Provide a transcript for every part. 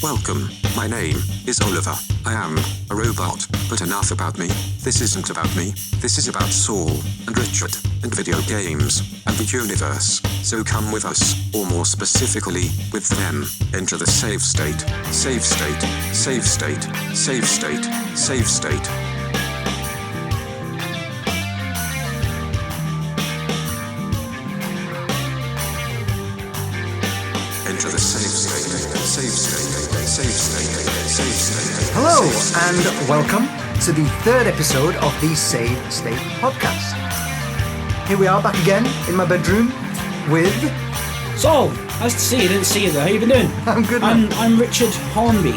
Welcome, my name is Oliver. I am a robot, but enough about me. This isn't about me, this is about Saul, and Richard, and video games, and the universe. So come with us, or more specifically, with them, into the safe state, safe state, safe state, safe state, safe state. Into the safe state, safe state, safe state, safe state. Hello, and welcome to the third episode of the Save State podcast. Here we are back again in my bedroom with... Saul, nice to see you. Didn't see you there. How you been doing? I'm good, man. I'm Richard Hornby.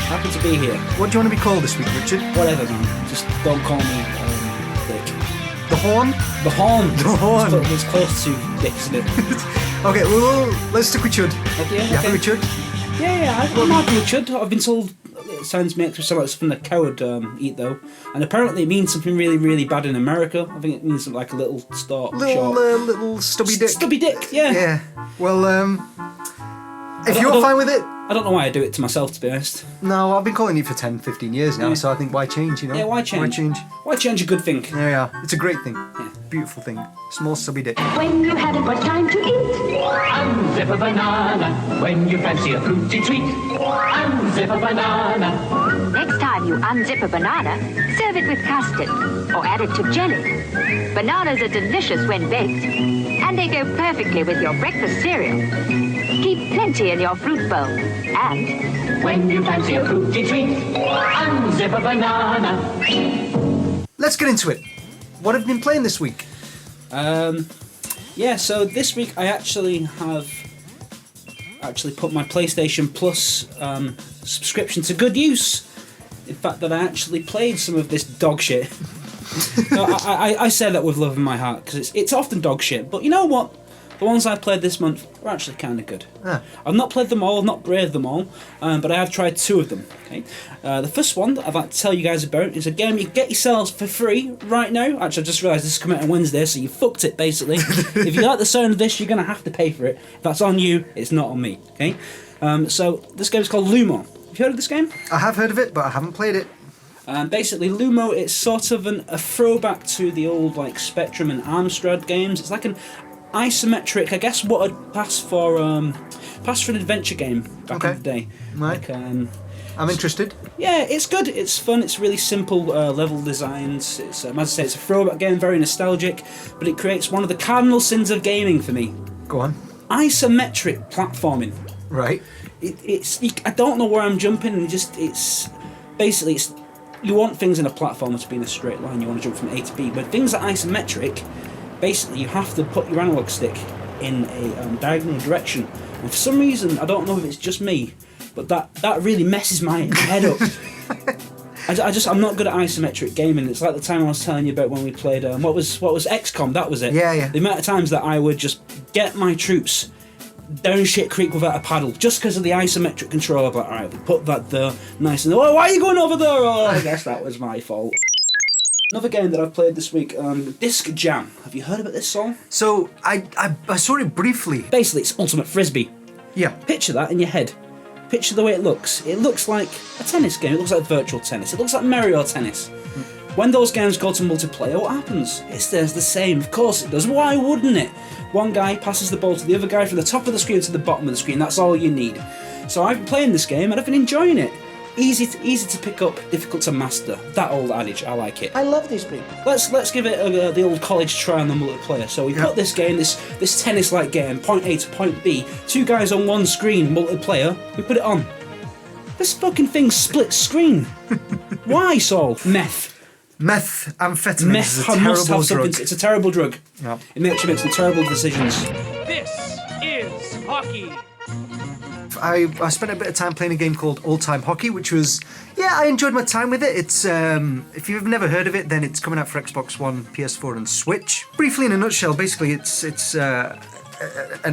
Happy to be here. What do you want to be called this week, Richard? Whatever, man. Just don't call me Dick. The Horn? The Horn. The Horn. It's close to Dick, isn't it? Okay, well, let's stick with Chud. Okay, You happy with Chud? Yeah, I'm happy with Chud. I've been told it sounds makes me sound like something a cow would eat, though. And apparently it means something really, really bad in America. I think it means something like a little short. Little stubby dick. Stubby dick, yeah. Yeah. Well, if you're fine with it... I don't know why I do it to myself, to be honest. No, I've been calling you for 10, 15 years now, so I think why change, you know? Yeah, why change? Why change? Why change a good thing? There we are. It's a great thing. Yeah. Beautiful thing. Small stubby dick. When you haven't got time to eat, Unzip a banana when you fancy a fruity treat. Unzip a banana. next time you unzip a banana, serve it with custard or add it to jelly. Bananas are delicious when baked, and they go perfectly with your breakfast cereal. Keep plenty in your fruit bowl, and When you fancy a fruity treat, unzip a banana. Let's get into it. What have you been playing this week? Yeah, so this week I actually have put my PlayStation Plus subscription to good use. In fact, that I actually played some of this dog shit. No, I say that with love in my heart, because it's often dog shit, but you know what? The ones I played this month are actually kind of good. Ah. I've not played them all, I've not braved them all, but I have tried two of them. Okay, the first one that I'd like to tell you guys about is a game you get yourselves for free right now. Actually, I just realised this is coming out on Wednesday, so you fucked it, basically. If you like the sound of this, you're going to have to pay for it. If that's on you, it's not on me. Okay, so this game is called Lumo. Have you heard of this game? I have heard of it, but I haven't played it. Basically, Lumo, it's sort of a throwback to the old like Spectrum and Amstrad games. It's like an isometric, I guess, what would pass for an adventure game back in the day. Right. Like, I'm interested. yeah, it's good. It's fun. It's really simple level designs. It's as I say, it's a throwback game, very nostalgic, but it creates one of the cardinal sins of gaming for me: Go on. isometric platforming. Right. I don't know where I'm jumping, and it's basically you want things in a platformer to be in a straight line. You want to jump from A to B, but things that are isometric, basically you have to put your analog stick in a diagonal direction. And for some reason, I don't know if it's just me, but that really messes my head up. I'm not good at isometric gaming. It's like the time I was telling you about when we played what was XCOM. That was it. Yeah. The amount of times that I would just get my troops down shit creek without a paddle just because of the isometric control. I'm like, all right, we put that there, nice and why are you going over there? Oh, I guess that was my fault. Another game that I've played this week, Disc Jam. Have you heard about this song? So, I saw it briefly. Basically, it's Ultimate Frisbee. Yeah. Picture that in your head. Picture the way it looks. It looks like a tennis game. It looks like virtual tennis. It looks like Mario Tennis. When those games go to multiplayer, what happens? It stays the same. Of course it does. Why wouldn't it? One guy passes the ball to the other guy from the top of the screen to the bottom of the screen. That's all you need. So I've been playing this game and I've been enjoying it. Easy to pick up, difficult to master. That old adage, I like it. I love these people. Let's give it the old college try on the multiplayer. So we put this game, this tennis-like game, point A to point B, two guys on one screen, multiplayer. We put it on. This fucking thing splits screen. Why, Saul? Methamphetamine Meth is a terrible drug. It's a terrible drug. Yeah. It makes you make some terrible decisions. This is hockey. I spent a bit of time playing a game called Old Time Hockey, which was, I enjoyed my time with it. It's, if you've never heard of it, then it's coming out for Xbox One, PS4 and Switch. Briefly, in a nutshell, basically it's an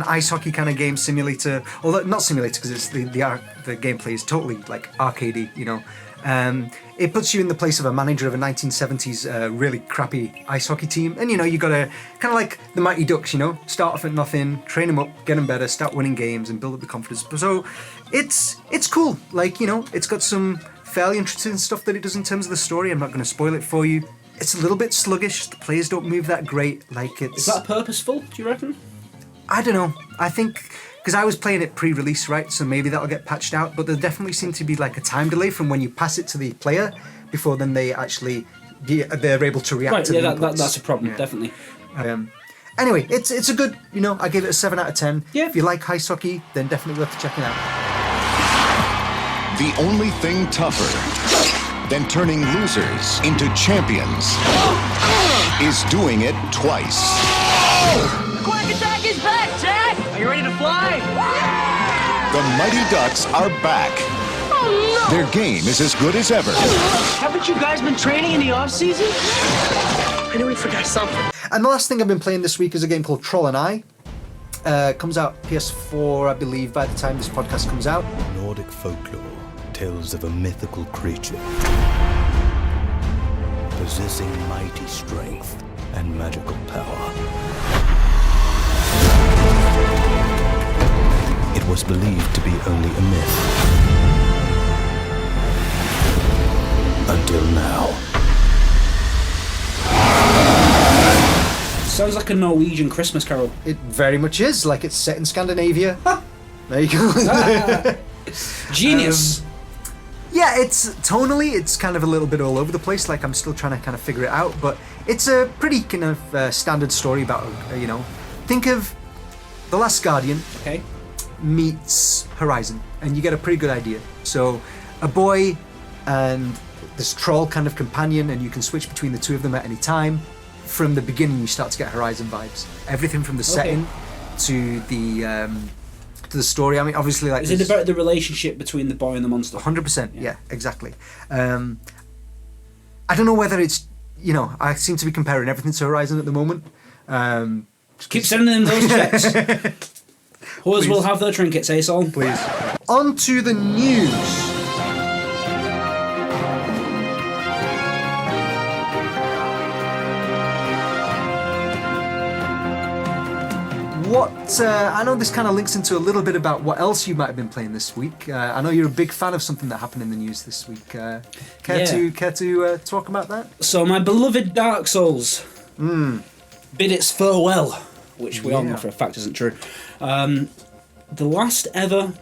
ice hockey kind of game simulator, although not simulator because it's the gameplay is totally like arcadey, you know. It puts you in the place of a manager of a 1970s really crappy ice hockey team. And, you got to, kind of like the Mighty Ducks, start off at nothing, train them up, get them better, start winning games and build up the confidence. So it's cool. It's got some fairly interesting stuff that it does in terms of the story. I'm not going to spoil it for you. It's a little bit sluggish. The players don't move that great. Is that purposeful, do you reckon? I don't know. I think... Because I was playing it pre-release, right? So maybe that'll get patched out. But there definitely seemed to be like a time delay from when you pass it to the player before then they actually they're able to react to the inputs. That's a problem, definitely. Anyway, it's a good, I gave it a 7 out of 10. Yeah. If you like ice hockey, then definitely worth checking out. The only thing tougher than turning losers into champions is doing it twice. Quack Attack is back, Jack! Are you ready to fly? The Mighty Ducks are back. Oh, no! Their game is as good as ever. Haven't you guys been training in the off-season? I know we forgot something. And the last thing I've been playing this week is a game called Troll and I. Comes out PS4, I believe, by the time this podcast comes out. Nordic folklore tells of a mythical creature possessing mighty strength and magical power. It was believed to be only a myth. Until now. Sounds like a Norwegian Christmas carol. It very much is, like it's set in Scandinavia. There you go. Genius. Yeah, it's tonally, it's kind of a little bit all over the place, like I'm still trying to kind of figure it out, but it's a pretty kind of standard story about, think of The Last Guardian meets Horizon, and you get a pretty good idea. So, a boy and this troll kind of companion, and you can switch between the two of them at any time. From the beginning, you start to get Horizon vibes. Everything from the setting to the story. I mean, obviously, like... Is it about the relationship between the boy and the monster? 100%, yeah, exactly. I don't know whether it's, I seem to be comparing everything to Horizon at the moment. Keep sending in those checks. Whores will have their trinkets, eh, Sol? Please. On to the news. I know this kind of links into a little bit about what else you might have been playing this week. I know you're a big fan of something that happened in the news this week. Care to talk about that? So my beloved Dark Souls bid its farewell, which we all know for a fact isn't true. The last ever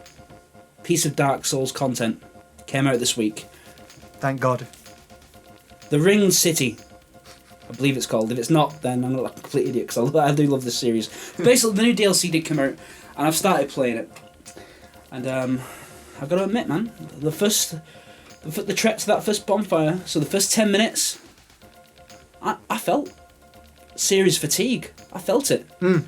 piece of Dark Souls content came out this week. Thank God. The Ringed City, I believe it's called. If it's not, then I'm not like a complete idiot, because I do love this series. Basically, the new DLC did come out, and I've started playing it. And I've got to admit, man, the trek to that first bonfire, so the first 10 minutes, I felt series fatigue. I felt it. And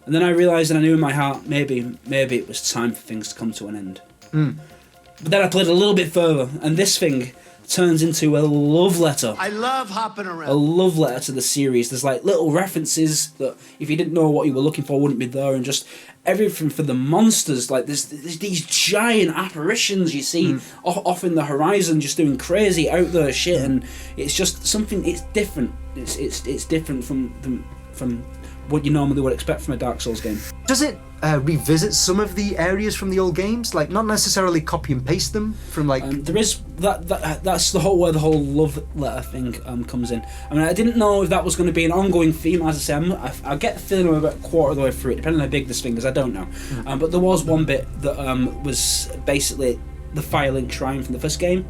then I realised, and I knew in my heart, maybe it was time for things to come to an end. But then I played a little bit further, and this thing turns into a love letter. I love hopping around. A love letter to the series. There's like little references that if you didn't know what you were looking for wouldn't be there, and just everything for the monsters. Like there's these giant apparitions you see off in the horizon just doing crazy out there shit, and it's just something. It's different. It's different from what you normally would expect from a Dark Souls game. Does it revisit some of the areas from the old games? Like, not necessarily copy and paste them from like... there is... That's the whole where the whole love letter thing comes in. I mean, I didn't know if that was going to be an ongoing theme. As I say, I get the feeling I'm about a quarter of the way through it, depending on how big this thing is, I don't know. But there was one bit that was basically the Firelink Shrine from the first game.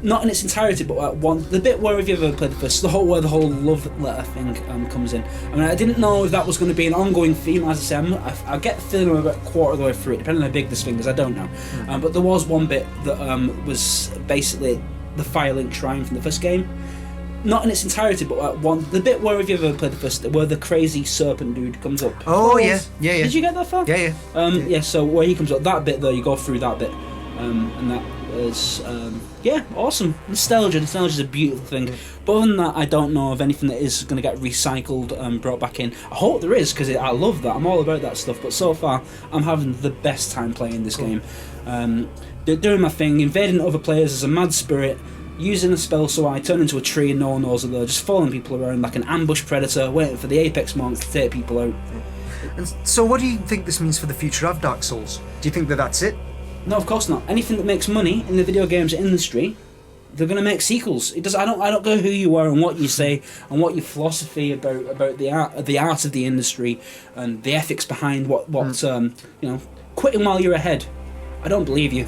Not in its entirety, but the bit where, if you ever played where the whole love letter thing comes in. I mean, I didn't know if that was going to be an ongoing theme. As I say, I get the feeling I'm about a quarter of the way through it, depending on how big this thing is, I don't know. But there was one bit that was basically the Firelink Shrine from the first game. Not in its entirety, but the bit where, if you ever played where the crazy serpent dude comes up. Oh, yeah. Did you get that far? Yeah. Yeah, so where he comes up, that bit there, you go through that bit. And that is, awesome. Nostalgia's a beautiful thing. But other than that, I don't know of anything that is going to get recycled and brought back in. I hope there is, because I love that. I'm all about that stuff. But so far, I'm having the best time playing this game. doing my thing, invading other players as a mad spirit, using a spell so I turn into a tree and no one knows it though, just following people around like an ambush predator, waiting for the apex moment to take people out. And so what do you think this means for the future of Dark Souls? Do you think that that's it? No, of course not. Anything that makes money in the video games industry, they're going to make sequels. It does. I don't care who you are and what you say and what your philosophy about the art of the industry and the ethics behind what quitting while you're ahead. I don't believe you.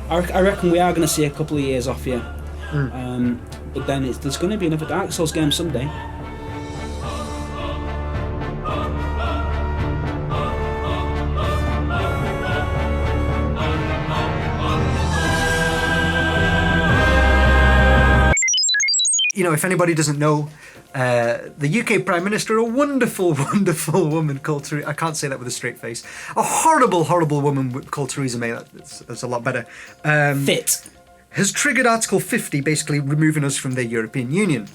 I reckon we are going to see a couple of years off here. But then there's going to be another Dark Souls game someday. You know, if anybody doesn't know, the UK Prime Minister, a wonderful, wonderful woman called Theresa... I can't say that with a straight face. A horrible, horrible woman called Theresa May. That's a lot better. Fit. Has triggered Article 50, basically removing us from the European Union.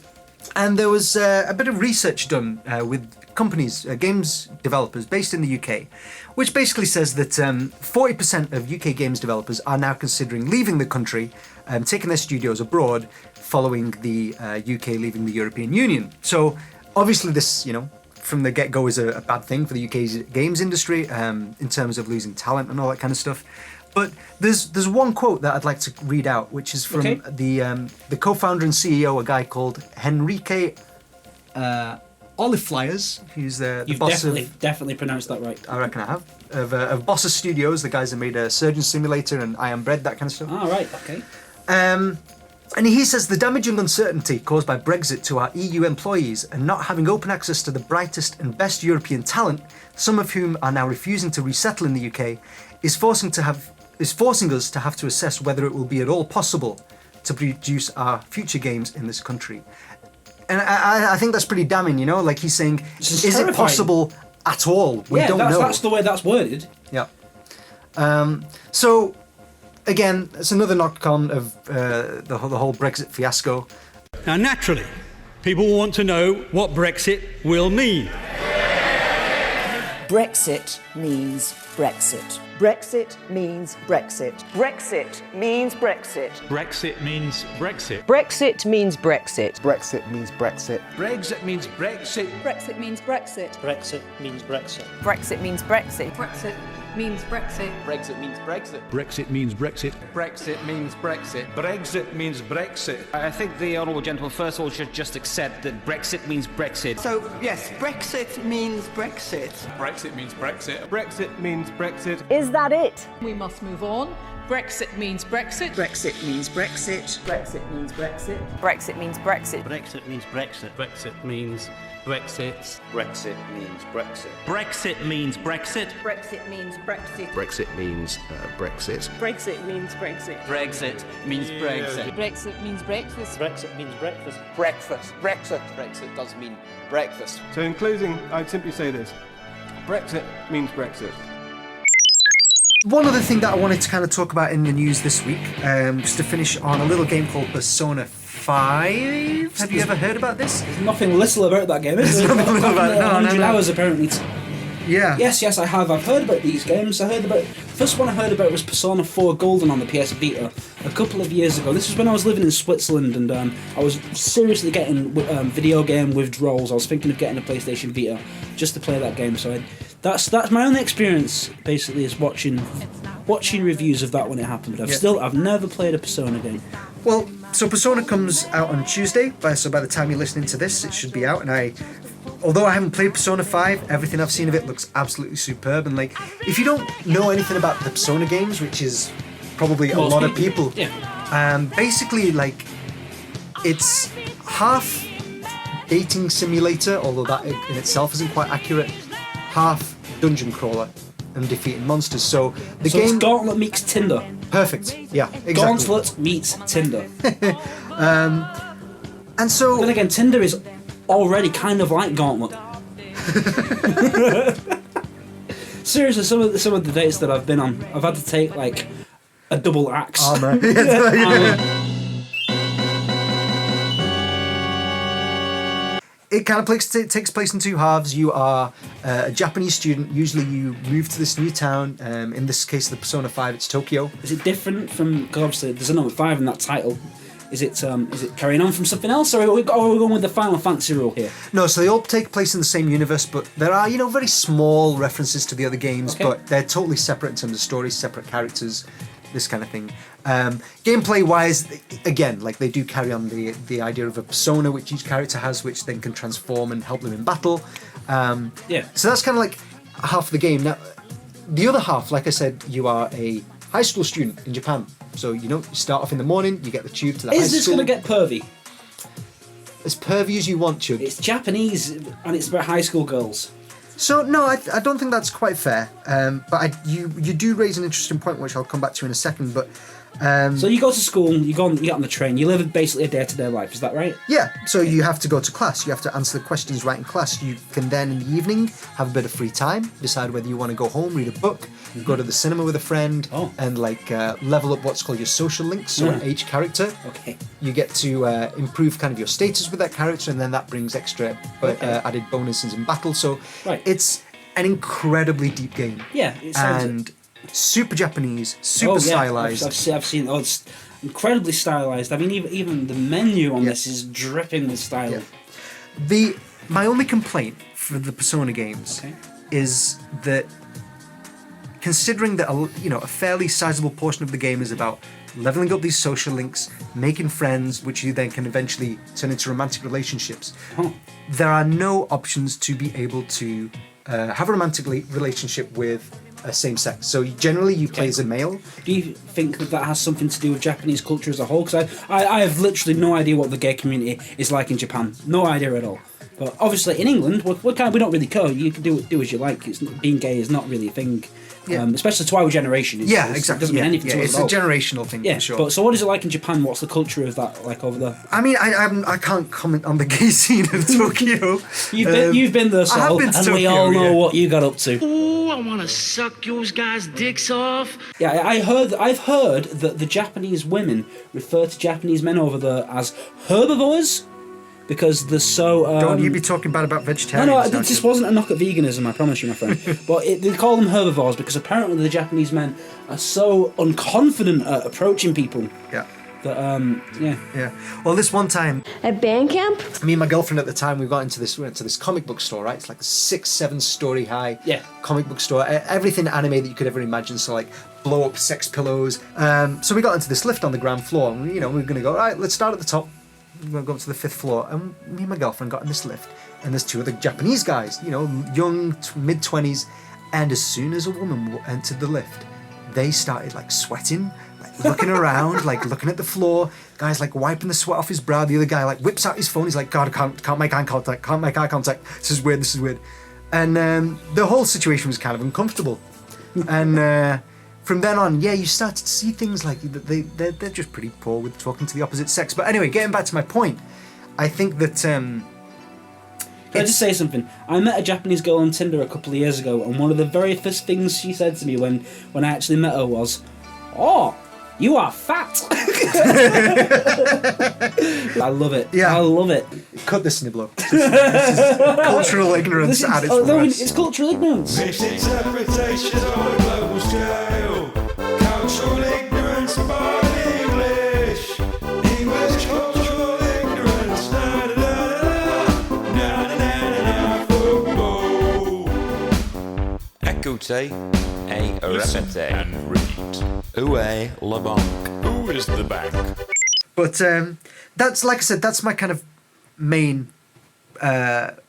And there was a bit of research done with companies, games developers based in the UK, which basically says that 40% of UK games developers are now considering leaving the country, taking their studios abroad, following the UK leaving the European Union. So obviously this, from the get-go is a bad thing for the UK's games industry in terms of losing talent and all that kind of stuff. But there's one quote that I'd like to read out, which is from the co-founder and CEO, a guy called Henrique Oliflyers, who's the boss of... definitely pronounced that right. I reckon I have. Of Bossa Studios, the guys that made a Surgeon Simulator and I Am Bread, that kind of stuff. Ah, right, okay. And he says the damaging uncertainty caused by Brexit to our EU employees and not having open access to the brightest and best European talent, some of whom are now refusing to resettle in the UK, is forcing us to have to assess whether it will be at all possible to produce our future games in this country. And I think that's pretty damning, like he's saying, is it possible at all? We don't know. That's the way that's worded. Yeah. So, again, it's another knock-on of the whole Brexit fiasco. Now, naturally, people want to know what Brexit will mean. Brexit means Brexit. Brexit means Brexit. Brexit means Brexit. Brexit means Brexit. Brexit means Brexit. Brexit means Brexit. Brexit means Brexit. Brexit means Brexit. Brexit means Brexit. Brexit means Brexit. Brexit means Brexit. Brexit means Brexit. Brexit means Brexit. Brexit means Brexit. Brexit means Brexit. I think the honourable gentleman first of all should just accept that Brexit means Brexit. So, yes, Brexit means Brexit. Brexit means Brexit. Brexit means Brexit. Is that it? We must move on. Brexit means Brexit. Brexit means Brexit. Brexit means Brexit. Brexit means Brexit. Brexit means Brexit. Brexit means Brexit. Brexit means Brexit. Brexit means Brexit. Brexit means Brexit. Brexit means Brexit. Brexit means Brexit. Brexit means Brexit. Brexit means breakfast. Brexit means breakfast. Breakfast. Brexit. Brexit does mean breakfast. So in closing, I'd simply say this. Brexit means Brexit. One other thing that I wanted to kind of talk about in the news this week, just to finish on a little game called Persona 5. Have you ever heard about this? There's nothing little about that game, is there? There's nothing little about it. No, 100 hours apparently. Yeah. Yes, I have. I've heard about these games. First one I heard about was Persona 4 Golden on the PS Vita a couple of years ago. This was when I was living in Switzerland and I was seriously getting video game withdrawals. I was thinking of getting a PlayStation Vita just to play that game. So that's my only experience basically is watching reviews of that when it happened. I've never played a Persona game. Well, so Persona comes out on Tuesday, so by the time you're listening to this, it should be out. And although I haven't played Persona 5, everything I've seen of it looks absolutely superb. And if you don't know anything about the Persona games, which is probably a lot of people, basically it's half dating simulator, although that in itself isn't quite accurate, half dungeon crawler and defeating monsters. So the game... it's Gauntlet meets Tinder. Perfect. Yeah, exactly. Gauntlet meets Tinder. And so... Then again, Tinder is already kind of like Gauntlet. Seriously, some of the dates that I've been on, I've had to take a double axe. Oh, man. It kind of takes place in two halves. You are a Japanese student. Usually you move to this new town. In this case, the Persona 5, it's Tokyo. Is it different from, because obviously there's a number 5 in that title. Is it carrying on from something else, or are we going with the Final Fantasy rule here? No, so they all take place in the same universe, but there are, very small references to the other games, but they're totally separate in terms of stories, separate characters, this kind of thing. Gameplay-wise, again, like they do carry on the idea of a persona which each character has, which then can transform and help them in battle. So that's kind of like half of the game. Now, the other half, like I said, you are a high school student in Japan. So, you start off in the morning, you get the tube to the high school. Is this going to get pervy? As pervy as you want, Chug. It's Japanese, and it's about high school girls. So, no, I don't think that's quite fair. But you do raise an interesting point, which I'll come back to in a second. But so you go to school, you get on the train, you live basically a day-to-day life, is that right? Yeah, so you have to go to class, you have to answer the questions right in class. You can then, in the evening, have a bit of free time, decide whether you want to go home, read a book, go to the cinema with a friend, and level up what's called your social links, so each character. You get to improve kind of your status with that character, and then that brings extra added bonuses in battle. So it's an incredibly deep game. Yeah, it sounds and super Japanese, super stylized. I've seen. Oh, it's incredibly stylized. I mean, even the menu on this is dripping with style. Yeah. My only complaint for the Persona games is that, considering that a fairly sizable portion of the game is about leveling up these social links, making friends, which you then can eventually turn into romantic relationships, there are no options to be able to have a romantic relationship with a same sex. So generally you play as a male. Do you think that has something to do with Japanese culture as a whole? Because I have literally no idea what the gay community is like in Japan. No idea at all. But obviously in England, we don't really care. You can do as you like. Being gay is not really a thing. Especially to our generation. Exactly. It doesn't mean anything to us It's at all. a generational thing, for sure. But so what is it like in Japan? What's the culture of that like over there? I mean, I can't comment on the gay scene of Tokyo. You've been there, Saul, I have been to and Tokyo, we all know what you got up to. Ooh, I want to suck those guys' dicks off. Yeah, I've heard that the Japanese women refer to Japanese men over there as herbivores. Because they're so... Don't you be talking bad about vegetarians. No, this wasn't a knock at veganism, I promise you, my friend. But they call them herbivores because apparently the Japanese men are so unconfident at approaching people. Yeah. That, Well, this one time... At band camp? Me and my girlfriend at the time, we went to this comic book store, right? It's like a 6-7 story high comic book store. Everything anime that you could ever imagine. So like blow up sex pillows. So we got into this lift on the ground floor. And, we were going to go, all right, let's start at the top. We're going to go up to the 5th floor, and me and my girlfriend got in this lift, and there's 2 other Japanese guys, young, mid-20s, and as soon as a woman entered the lift, they started sweating, looking around, looking at the floor, guy's wiping the sweat off his brow, the other guy whips out his phone, he's like, God, I can't make eye contact, this is weird, and the whole situation was kind of uncomfortable, and from then on, you started to see things like they're just pretty poor with talking to the opposite sex. But anyway, getting back to my point, I think that... Can I just say something? I met a Japanese girl on Tinder a couple of years ago, and one of the very first things she said to me when I actually met her was, "Oh, you are fat." I love it. Yeah. I love it. Cut this, Niblo. This is cultural ignorance at its worst. It's cultural ignorance. Misinterpretations on a global scale. Cultural ignorance by English. English cultural ignorance. Na na na na na na football. Écoutez et répétez. And repeat. Où est la banque? Who is the bank? But that's, like I said, that's my kind of main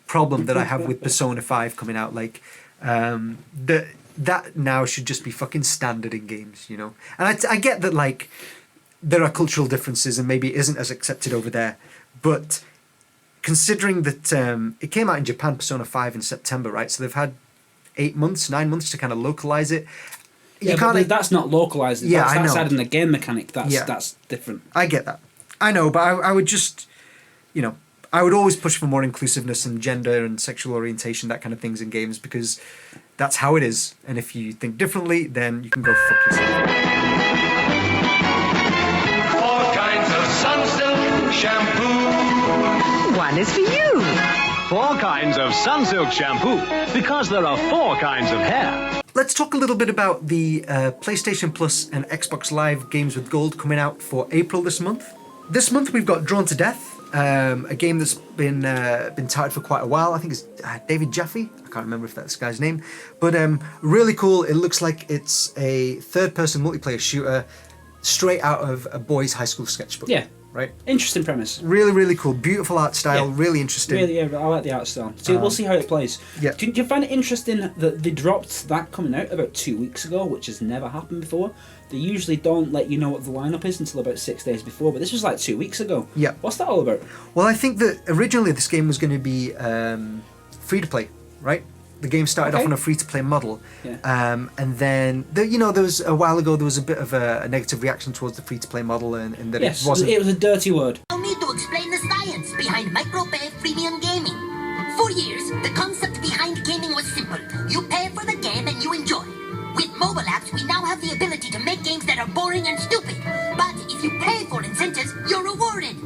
problem that I have with Persona 5 coming out. That now should just be fucking standard in games, And I get that, there are cultural differences and maybe it isn't as accepted over there. But considering that it came out in Japan, Persona 5 in September, right? So they've had 9 months to kind of localize it. But that's not localized. Yeah, I know. That's adding the game mechanic. That's different. I get that. I know, but I would just, I would always push for more inclusiveness and gender and sexual orientation, that kind of things in games, because that's how it is. And if you think differently, then you can go fuck yourself. All kinds of sunsilk shampoo. One is for you. 4 kinds of Sunsilk shampoo because there are 4 kinds of hair. Let's talk a little bit about the PlayStation Plus and Xbox Live Games with Gold coming out for April this month. This month we've got Drawn to Death, a game that's been touted for quite a while. I think it's David Jaffe. I can't remember if that's the guy's name. But really cool. It looks like it's a third-person multiplayer shooter straight out of a boy's high school sketchbook. Yeah. Right. Interesting premise. Really, really cool. Beautiful art style. Yeah. Really interesting. Really, yeah, I like the art style. So we'll see how it plays. Yeah. Do you find it interesting that they dropped that coming out about 2 weeks ago, which has never happened before? They usually don't let you know what the lineup is until about 6 days before, but this was like 2 weeks ago. Yeah. What's that all about? Well, I think that originally this game was going to be free to play, right? The game started off on a free-to-play model, and then there was a while ago there was a bit of a negative reaction towards the free-to-play model, and that Yes, it wasn't. it was a dirty word. Allow me to explain the science behind micropay freemium gaming. For years, the concept behind gaming was simple. You pay for the game and you enjoy. With mobile apps, we now have the ability to make games that are boring and stupid. But if you pay for incentives, you're rewarded.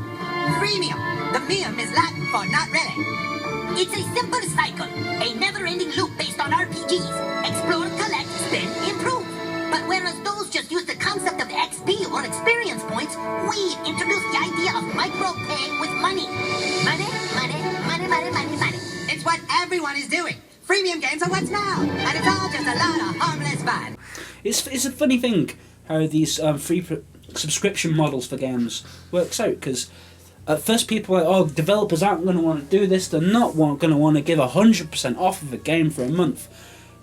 Freemium. The mium is Latin for not really. It's a simple cycle, a never-ending loop based on RPGs. Explore, collect, spend, improve. But whereas those just use the concept of XP or experience points, we introduced the idea of micro-paying with money. Money, money, money, money, money, money. It's what everyone is doing. Freemium games are what's now, and it's all just a lot of harmless fun. It's a funny thing how these subscription models for games works out, because at first people are like, oh, developers aren't going to want to do this, they're not going to want to give 100% off of a game for a month.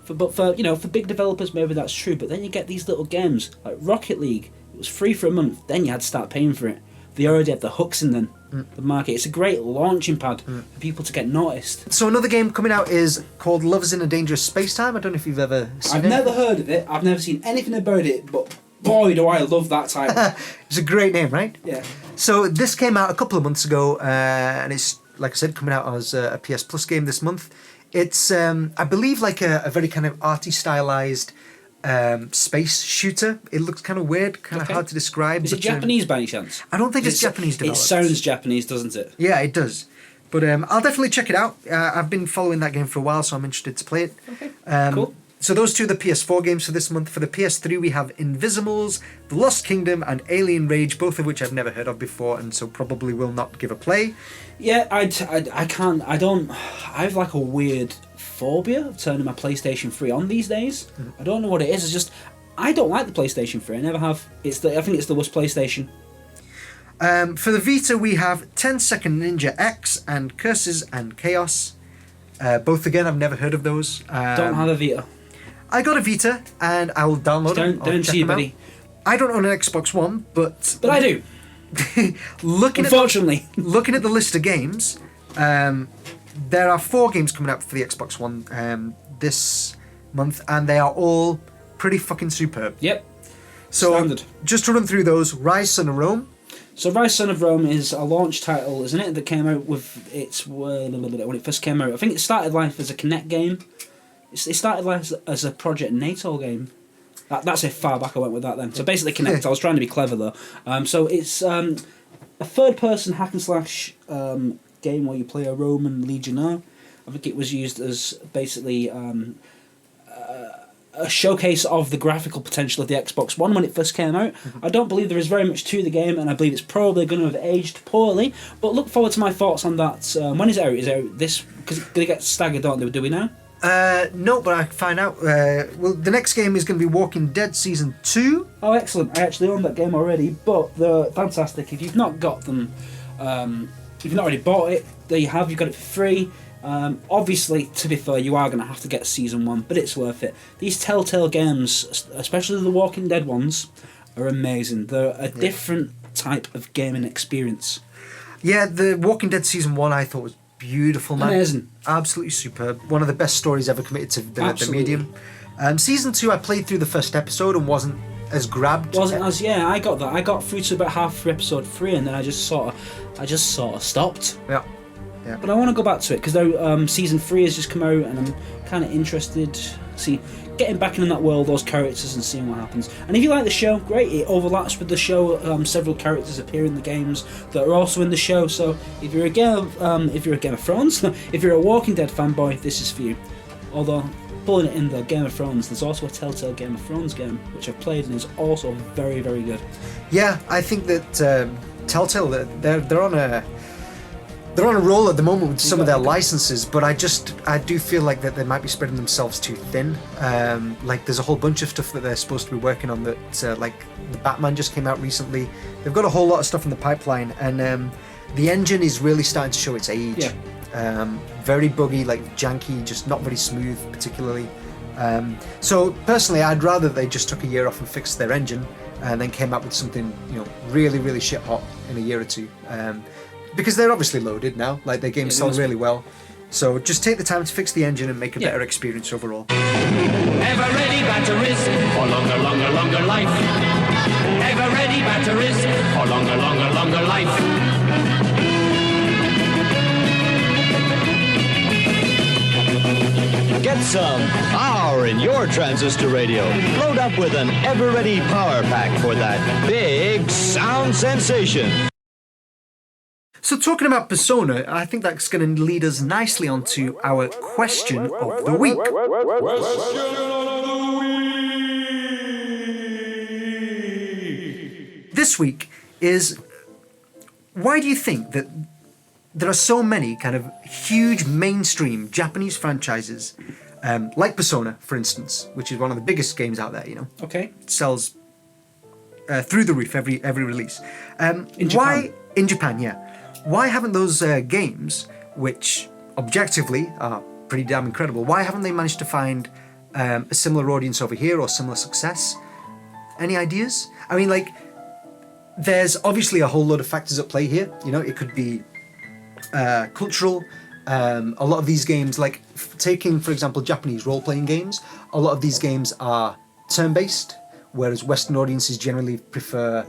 But for big developers maybe that's true, but then you get these little games like Rocket League, it was free for a month, then you had to start paying for it. They already have the hooks in the market. It's a great launching pad for people to get noticed. So another game coming out is called Lovers in a Dangerous Space-Time. I don't know if you've ever seen it. I've never heard of it, I've never seen anything about it, but boy do I love that title. It's a great name, right? Yeah. So this came out a couple of months ago, and it's, like I said, coming out as a PS Plus game this month. It's, I believe, like a very kind of arty stylized space shooter. It looks kind of weird, kind of hard to describe. Is it Japanese by any chance? I don't think it's Japanese developed. It sounds Japanese, doesn't it? Yeah, it does. But I'll definitely check it out. I've been following that game for a while, so I'm interested to play it. Okay, cool. So those two are the PS4 games for this month. For the PS3, we have Invisimals, The Lost Kingdom, and Alien Rage, both of which I've never heard of before, and so probably will not give a play. Yeah, I have like a weird phobia of turning my PlayStation 3 on these days. I don't know what it is. It's just I don't like the PlayStation 3. I never have. I think it's the worst PlayStation. For the Vita, we have 10-Second Ninja X and Curses and Chaos. Both again, I've never heard of those. Don't have a Vita. I got a Vita, and I will download them. Don't see you, buddy. I don't own an Xbox One, but I do. Unfortunately, looking at the list of games, there are 4 games coming out for the Xbox One this month, and they are all pretty fucking superb. Yep. So, standard. Just to run through those, Rise Son of Rome. So Rise Son of Rome is a launch title, isn't it? That came out with when it first came out. I think it started life as a Kinect game. It started life as a Project NATO game. That's how far back I went with that then. So basically Kinect. I was trying to be clever though. So it's a third-person hack and slash game where you play a Roman legionnaire. I think it was used as basically a showcase of the graphical potential of the Xbox One when it first came out. I don't believe there is very much to the game, and I believe it's probably going to have aged poorly. But look forward to my thoughts on that. When is it out? Is it out this? Because they get staggered, don't they? Do we know? No, but I can find out. Well, the next game is going to be Walking Dead Season 2. Oh, excellent. I actually own that game already, but they're fantastic. If you've not got them, if you've not already bought it, there you have. You've got it for free. Obviously, to be fair, you are going to have to get Season 1, but it's worth it. These Telltale games, especially the Walking Dead ones, are amazing. They're a different type of gaming experience. Yeah, the Walking Dead Season 1 I thought was beautiful, man. Amazing. Absolutely superb. One of the best stories ever committed to the medium. Season 2, I played through the first episode and wasn't as grabbed. I got that. I got through to about half through episode 3 and then I just sort of stopped. Yeah. But I want to go back to it because Season 3 has just come out and I'm kind of interested. See, getting back in that world, those characters, and seeing what happens. And if you like the show, great. It overlaps with the show. Several characters appear in the games that are also in the show. So if you're a Game of Thrones, if you're a Walking Dead fanboy, this is for you. Although, pulling it in the Game of Thrones, there's also a Telltale Game of Thrones game, which I've played and is also very, very good. Yeah, I think that Telltale, they're on a roll at the moment with some of their licenses, but I do feel like that they might be spreading themselves too thin. Like there's a whole bunch of stuff that they're supposed to be working on that, like the Batman just came out recently. They've got a whole lot of stuff in the pipeline, and the engine is really starting to show its age. Yeah. Very buggy, like janky, just not very smooth particularly. So personally, I'd rather they just took a year off and fixed their engine and then came up with something, really, really shit hot in a year or two. Because they're obviously loaded now, like their games sell really well. So just take the time to fix the engine and make a better experience overall. Ever ready batteries for longer, longer, longer life. Ever ready batteries for longer, longer, longer life. Get some power in your transistor radio. Load up with an ever-ready power pack for that big sound sensation. So talking about Persona, I think that's going to lead us nicely onto our question of the week. This week is, why do you think that there are so many kind of huge mainstream Japanese franchises, like Persona, for instance, which is one of the biggest games out there, Okay. It sells through the roof every release. In Japan? Why, in Japan, yeah. Why haven't those games, which objectively are pretty damn incredible, why haven't they managed to find a similar audience over here or similar success? Any ideas? I mean, like, there's obviously a whole load of factors at play here. It could be cultural. A lot of these games, like taking, for example, Japanese role-playing games, a lot of these games are turn-based, whereas Western audiences generally prefer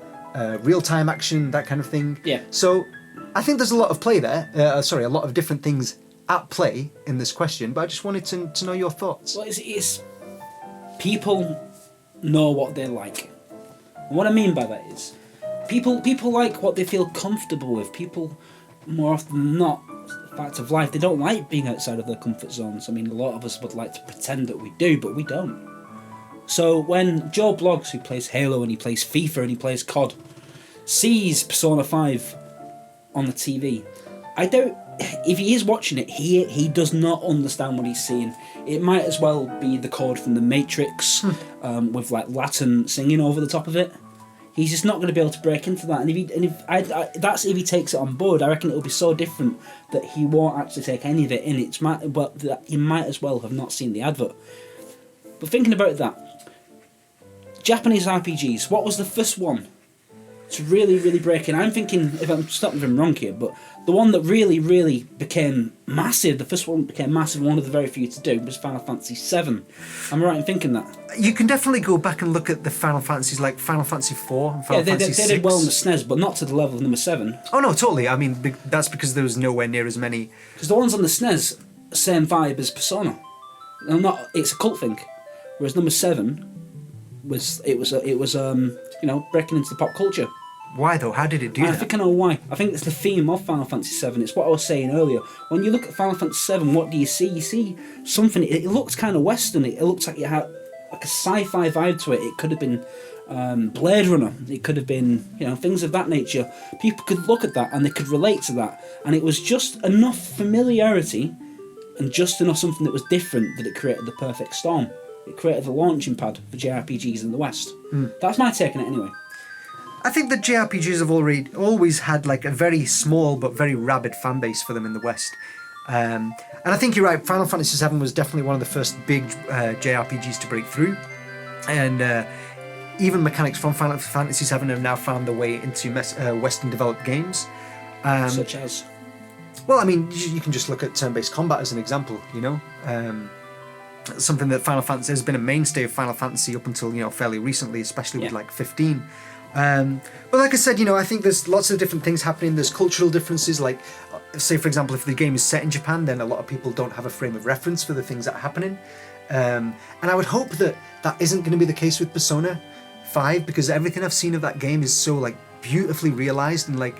real-time action, that kind of thing. Yeah. So I think there's a lot of play there. A lot of different things at play in this question, but I just wanted to know your thoughts. Well, it's people know what they like. And what I mean by that is people like what they feel comfortable with. People, more often than not, fact of life, they don't like being outside of their comfort zones. I mean, a lot of us would like to pretend that we do, but we don't. So when Joe Bloggs, who plays Halo and he plays FIFA and he plays COD, sees Persona 5 on the TV, if he is watching it, he does not understand what he's seeing. It might as well be the chord from The Matrix with like Latin singing over the top of it. He's just not going to be able to break into that. And if he takes it on board, I reckon it'll be so different that he won't actually take any of it in. But he might as well have not seen the advert. But thinking about that, Japanese RPGs, what was the first one to really, really break in? I'm thinking, if I'm stopping if I'm wrong here, but the one that really, really became massive, the first one that became massive, one of the very few to do, was Final Fantasy VII. Am I right in thinking that? You can definitely go back and look at the Final Fantasies, like Final Fantasy IV and Final Fantasy VI. They did well in the SNES, but not to the level of number 7. Oh no, totally. I mean, that's because there was nowhere near as many. Because the ones on the SNES, same vibe as Persona. It's a cult thing. Whereas number 7 was breaking into the pop culture. Why though? How did it do that? I think I know why. I think it's the theme of Final Fantasy VII. It's what I was saying earlier. When you look at Final Fantasy VII, what do you see? You see something. It looks kind of Western. It looks like it had like a sci-fi vibe to it. It could have been Blade Runner. It could have been things of that nature. People could look at that and they could relate to that. And it was just enough familiarity and just enough something that was different that it created the perfect storm. It created the launching pad for JRPGs in the West. That's my take on it anyway. I think that JRPGs have always had like a very small but very rabid fan base for them in the West. And I think you're right, Final Fantasy VII was definitely one of the first big JRPGs to break through. And even mechanics from Final Fantasy VII have now found their way into Western developed games. Such as? Well, I mean, you can just look at turn-based combat as an example, something that Final Fantasy has been a mainstay of Final Fantasy up until fairly recently, especially with like 15. But like I said, I think there's lots of different things happening. There's cultural differences, like say for example, if the game is set in Japan, then a lot of people don't have a frame of reference for the things that are happening. And I would hope that that isn't going to be the case with Persona 5, because everything I've seen of that game is so like beautifully realized, and like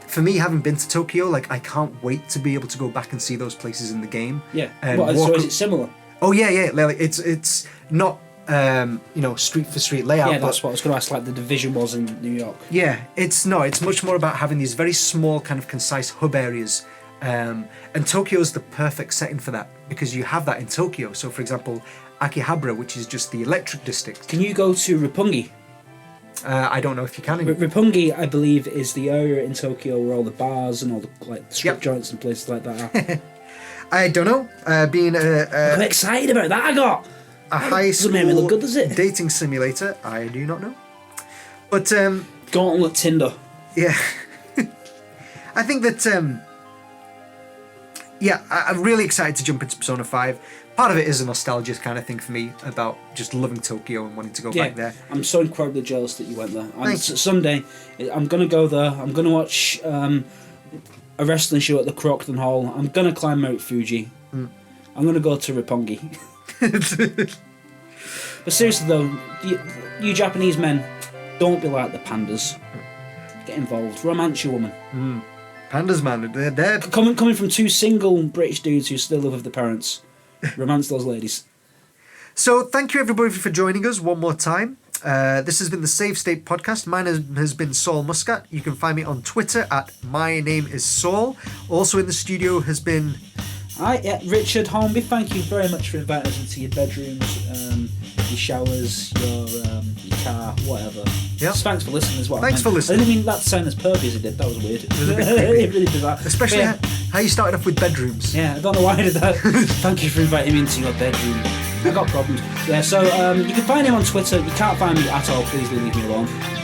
for me, having been to Tokyo, like I can't wait to be able to go back and see those places in the game. Yeah. And So is it similar? Oh yeah. Like it's not street for street layout. Yeah, that's what I was going to ask. Like the Division was in New York. Yeah, it's much more about having these very small, kind of concise hub areas. And Tokyo is the perfect setting for that, because you have that in Tokyo. So, for example, Akihabara, which is just the electric district. Can you go to Roppongi? I don't know if you can. Roppongi, I believe, is the area in Tokyo where all the bars and all the strip joints and places like that are. I don't know. I'm excited about that. I got a high school make me look good, does it? dating simulator. I do not know. But Gauntlet Tinder. Yeah. I think that I'm really excited to jump into Persona 5. Part of it is a nostalgia kind of thing for me about just loving Tokyo and wanting to go back there. I'm so incredibly jealous that you went there. Someday, I'm going to go there. I'm going to watch a wrestling show at the Crocodile Hall. I'm going to climb Mount Fuji. I'm going to go to Roppongi. But seriously though, you Japanese men, don't be like the pandas. Get involved. Romance your woman. Pandas, man, they're coming from two single British dudes who still live with their parents. Romance those ladies. So thank you everybody for joining us one more time. This has been the Save State Podcast. Mine has been Saul Muscat. You can find me on Twitter at MyNameIsSaul. Also in the studio has been... Hi, Richard Hornby. Thank you very much for inviting us into your bedrooms, your showers, your car, whatever. Yeah. Just thanks for listening as well. Thanks for listening. I didn't mean that to sound as pervy as it did. That was weird. It was a bit creepy. It really did that. Especially how you started off with bedrooms. Yeah, I don't know why I did that. Thank you for inviting me into your bedroom. I got problems. Yeah, so you can find him on Twitter. You can't find me at all. Please do leave me alone.